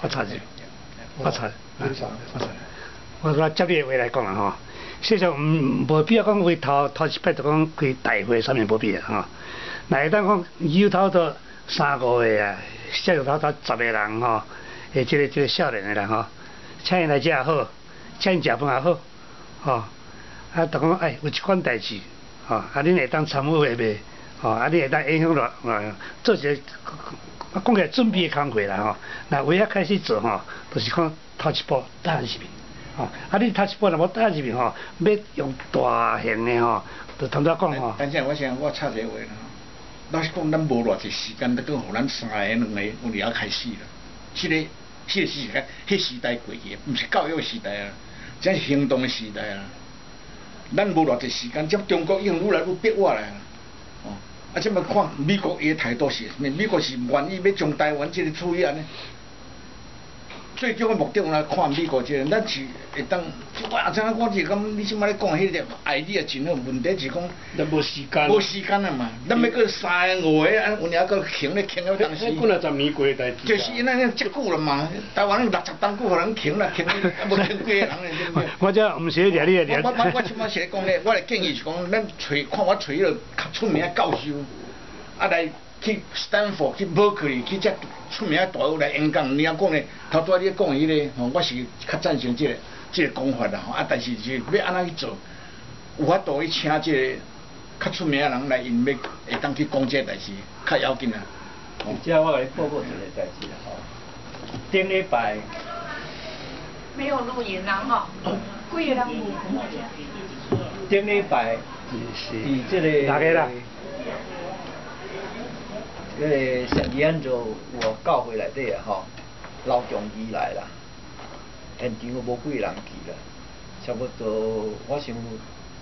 我插一，我插，我说接你的话来讲啦吼，实际上无必要讲为头一摆就讲开大会啥物无必要吼。那会当讲有头到3、5个啊，才有头到10个人吼，即个少年的人吼，请因来遮也好，请因食饭也好，吼，啊，就讲哎有一款代志，吼，啊恁会当参与的袂？吼，啊你会当影响落，做一个。讲起来准备的工课啦吼，那唯一开始做吼，就是讲头一步踏入去，吼，啊你头一步若无踏入去吼，要用大型的吼，就通常讲吼。等下我插一个话啦，老实讲，咱无偌济时间，都互咱3个、2个有了开始啦。这个时代，迄时代过去，毋是教育时代啊，这是行动的时代啊。咱无偌济时间，这中国已经愈来愈逼我来啦。啊！即么看美国伊个态度是啥物？美国是愿意要将台湾即个处于安尼，最终的目的来看美国即个，咱是会当。我也知影，我是讲你即摆咧讲迄个爱你也真好，问题是讲咱无时间。无时间啊嘛，咱要搁3个、5个，安有影搁穷咧到当时。几10年过代志。就是因那遮久了嘛，台湾有60当久，互人穷啦，穷无穷几个人咧，对不对？我这毋是掠你的掠。我即摆是咧讲咧，我的建议是讲，咱看我找迄个较出名的教授，啊来去 Stanford 去Berkeley 去遮出名的大学来演讲。你啊讲咧，头拄仔你讲迄个，吼，我是较赞成即个讲法啦，吼，啊，但是是要安怎去做，有法度去请即个较出名的人来，因要会当去讲即个代志，较要紧啦。这我来报告一个代志啦，吼，顶礼拜没有录音啦，吼，几个人录？顶礼拜伫这个哪个啦？这个圣吉安州我教会内底啊，吼，老中医来啦，现场无几个人去啦，差不多我想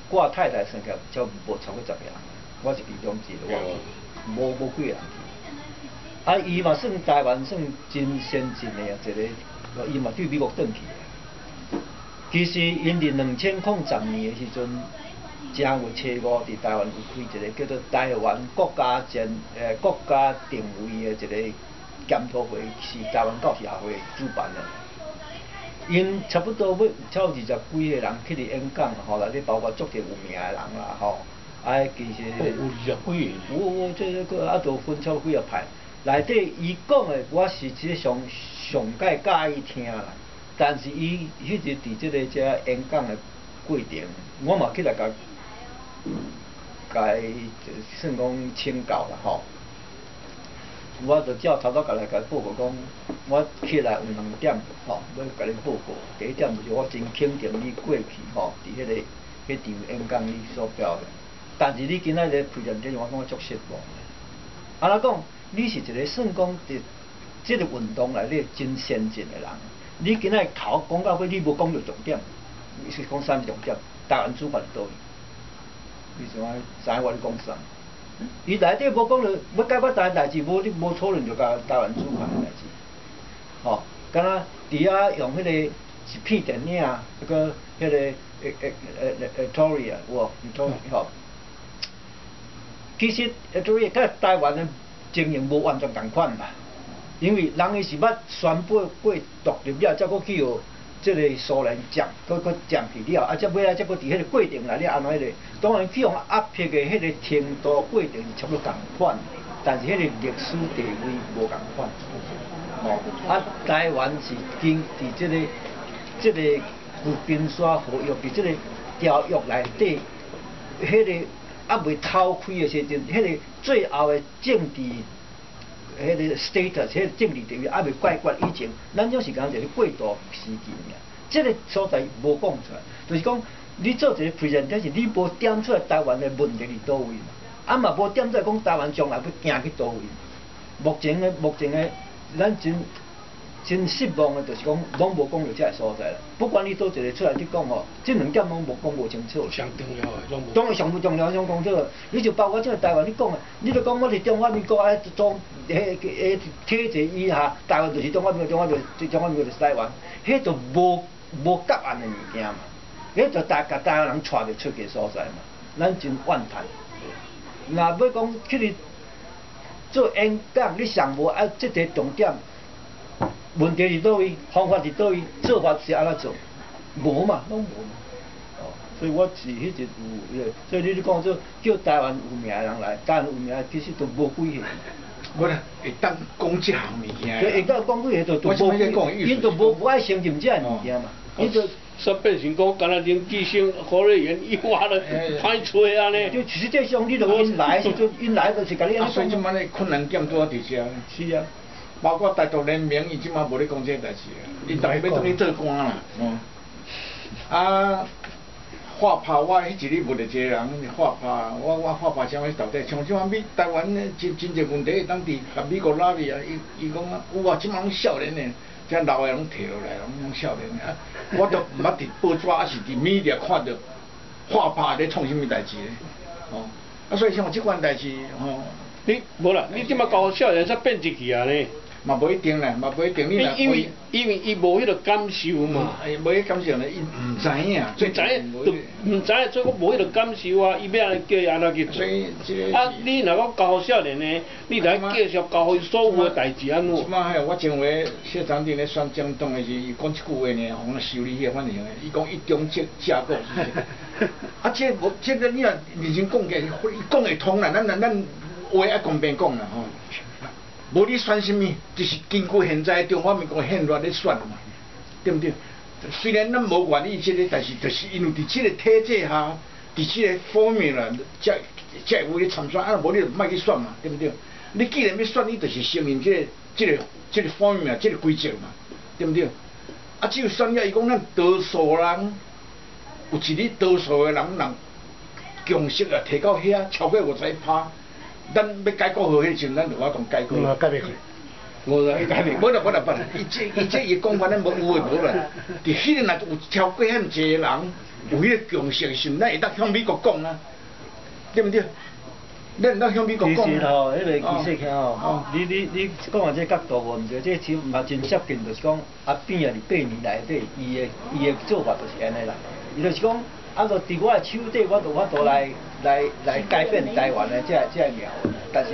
我太太算起来才无超过10个人，我是其中一个，无几个人去。啊，伊嘛算台湾算真先进的啊，一个，伊嘛对美国转去的。其实因伫2010年的时阵，正月初5伫台湾有开一个叫做台湾国家定位的一个检讨会，是台湾教协会主办的。因差不多要超20几个人去伫演讲，吼，内底包括足侪有名的人啦，吼，啊，其实有20几个。有这个啊，都分超几个派。内底伊讲的，我是即个上介介意听啦。但是伊迄日伫即个演讲的过程，我嘛起来甲伊算讲请教啦吼。我就照头头甲来报告讲，我起来有2点吼，要甲你报告。第一点就是我真肯定你过去吼，伫迄场演讲你所表现，但是你今仔日presentation我感觉足失望的。安怎讲？你是一个算讲伫即个运动内底真先进的人，你今仔头讲到尾，你无讲到重点，你是讲啥物重点？台湾主权倒位？你知影我咧讲啥？伊内底无讲到要解决台湾代志，你无讨论就甲台湾主权的代志，吼，敢若伫遐用迄个一片电影，迄个Victoria 有Victoria 吼，其实Victoria甲台湾的情形无完全同款嘛，因为人伊是捌宣布过独立了，才佫去互即个苏联占，佫占去了，啊，才尾仔才佫伫迄个过程内底安怎迄个，当然去用压迫的迄个程度过程是差不多同款，但是迄个历史地位无同款。哦，啊，台湾是经伫即个旧冰山合约伫即个条约内底，迄个。啊，未透开的时阵，迄个最后的政治，迄个 status， 迄个政治地位还未解决以前，咱种是讲一个过渡时期尔。这个所在无讲出来，就是讲你做一个 presentation， 你无点出来台湾的问题伫倒位嘛，啊嘛无点出来讲台湾将来要行去倒位。目前的，咱真失望的，就是讲拢无讲到这个所在啦。不管你倒一个出来你讲吼，这2点拢无讲无清楚。上重要的拢无。当然上不重要，想讲这个，你就包括这个台湾，你讲的，你就讲我是中华民国总体制以下，台湾就是中华民国，中华民国就是台湾，迄就无答案的物件嘛，迄就甲台湾人带袂出去所在嘛，咱真怨叹。若要讲去做演讲，你上无啊，这个重点。问题伫倒位，方法伫倒位，做法是安怎做？无嘛，拢无嘛。哦，所以我是迄一有，所以你讲做叫台湾有名的人来，台湾有名其实都无几个。无啦，会当讲这项物件。对，会当讲几个都无，因都无爱承认这样物件嘛，因都。煞变成讲，敢若林志升、何瑞元一挖了歹吹安尼。就实际上，你著因来时阵，因来就是甲你安所以即摆咧困难点拄啊伫遮。是啊。包括台独联盟，伊即摆无咧讲这代志啊，伊逐个要倒去做官啦。啊，画拍我迄一日问一个人，画拍我画拍啥物到底？像即摆台湾真侪问题会当伫甲美国拉去啊，伊讲啊，有啊，即摆拢少年诶。遮老诶拢摕落来，拢少年啊！我都毋捌伫报纸还是伫媒体看到画拍咧创啥物代志咧，哦，啊，所以像即款代志，吼，你无啦，你即摆教少年煞变一去啊呢？嘛无一定啦，嘛无一定。你若因为伊无迄个感受嘛，无迄感受呢，伊毋知影，最知影，毋知影，所以我无迄个感受啊，伊要安尼叫伊安怎去做。所以这啊，你若讲教少年呢，你来继续教伊所有的代志安怎？即摆还有我前回谢长廷咧选总统的时，伊讲一句话呢，互我修理迄反正伊讲一中架构。啊，这个你若认真讲起，伊讲会通啦，咱话爱公平讲啦吼。无你选什么，就是根据现在中华民国宪法咧选嘛，对不对？虽然咱无愿意这个，但是就是因为伫这个体制下，伫这个方面啦，才会咧参选，啊，无你就莫去选嘛，对不对？你既然要选，你就是承认这个方面嘛，这个规则嘛，对不对？啊，只有选了，伊讲咱多数人，有一日多数的人共识啊，提到遐超过50%。咱要改革好迄阵，咱就我讲改革。改袂去。无啦，改袂。无啦，伊这讲法，咱无有诶无啦。伫迄个若有超过遐济人有迄个共识性，咱会当向美国讲啊，对不对？咱会当向美国讲。其实吼，迄个其实吼，你讲话这角度无毋对，这其实嘛真接近，就是讲阿扁啊，伫8年内底，伊的做法就是安尼啦。伊就是讲，按照伫我的手底，我有法度来改变台湾的这苗，但是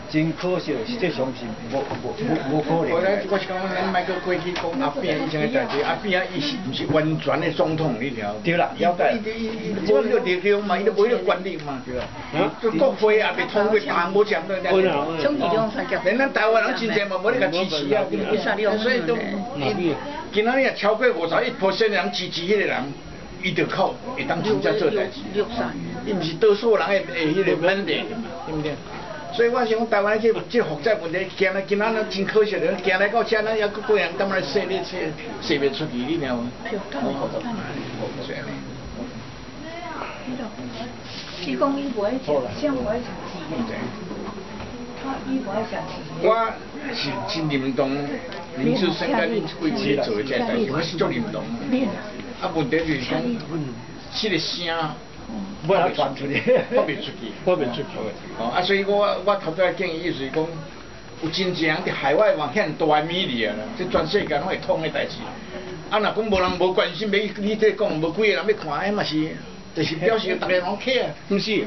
真可惜，实际上是无可能。我是讲咱莫搁过去讲阿扁以前的代志，阿扁伊是毋是完全的总统？你了？对啦，了解。伊无迄个力量嘛，伊都无迄个权力嘛，对啦。国会也未通过，大无讲的。兄弟两三脚。连咱台湾人真侪嘛，无咧甲支持啊，所以都今仔日超过51%的人支持迄个人。伊就靠会当真正做代志，伊毋是多数人会迄个问题，对不对？所以我想讲台湾这复杂问题，今仔日真可惜的，行来到遮咱还佫过人干嘛说袂出去，你了吗？伊讲伊无爱食，像无爱食鸡。伊无爱食鸡。我是真认同林志升甲恁几支做的这代志，我是足认同。啊，问题就是讲，这个声不能传出去，发袂出去。哦，啊，所以我头仔建议意思是讲，有真侪人伫海外往遐大的米利啊，这全世界拢会通的代志。啊，若讲无人无关心，你这讲无几个人要看，迄嘛是，就是表示大家拢客啊，毋是？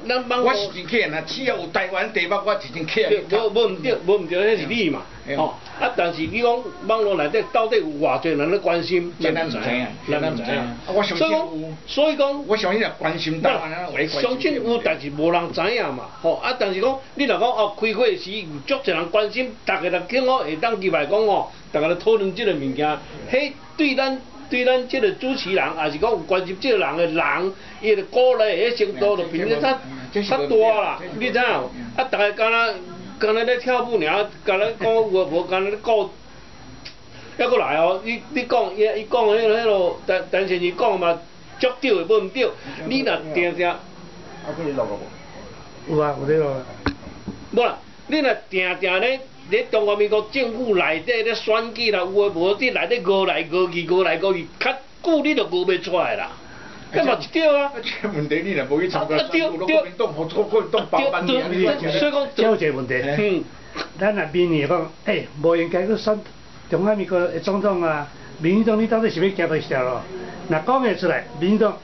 咱我是真客啊，只要有台湾地方，我是真客。无毋对，迄是你嘛。哦，啊，但是你讲网络内底到底有偌侪人咧关心，咱毋知影，咱毋知影。我相信有。所以讲，我相信若关心台湾人，相信有，但是无人知影嘛。吼，啊，但是讲你若讲哦，开会时有足侪人关心，大家来听哦，会当入来讲哦，大家来讨论即个物件，迄对咱即个主持人，也是讲有关心即个人的人，伊的鼓励迄程度就变得较大啦，你知影？啊，大家敢若咧跳舞尔，敢若讲有无敢若咧顾，还佫来哦，伊讲迄落，陈先生讲嘛，足对的，无毋对，你若定定。啊，佫你录个无？有啊，有咧录。无啦，你若定定咧中华民国政府内底咧选举啦，有诶无？你内底熬来熬去，较久你就熬袂出来啦。那嘛是对啊。这问题你若无去参加选举，国民党和国民党包办你，所以讲，这有一个问题。咱若明年讲，无应该去选中华民国的总统啊，民进党你到底是要行到条路？若讲会出来，民进党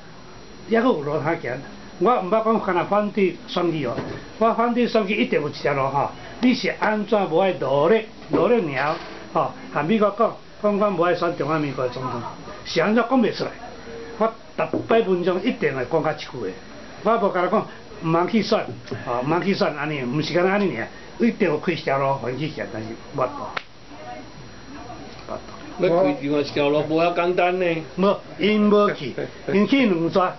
还佫有路通行。我毋捌讲干那反对选举哦，我反对选举一定有一条路吼，你是安怎无爱努力尔，吼，和美国讲我无爱选中华民国总统，是安怎讲袂出来？我逐摆文章一定会讲到一句的，我无甲你讲毋通去选，吼，毋通去选安尼，毋是干安尼尔，一定有开一条路还去选，但是我要开另外一条路无遐简单呢。无，因无去，因去两抓。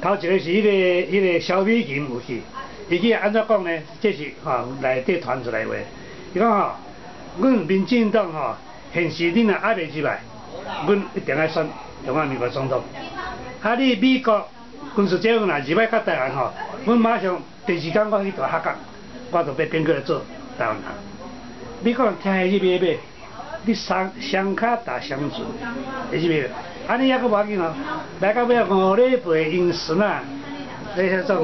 头一个是迄个萧美琴有去，伊去安怎讲呢？这是内底传出来话，伊讲阮民进党现时恁若爱袂入来，阮一定爱选中华民国总统。你美国军事政府若入来到台湾阮马上第二天我去大下岗，我就要变过来做台湾人。美国人听下去买。你双脚打双足，会是袂？安尼抑阁无要紧来到尾5礼拜因孙啊，你迄做5。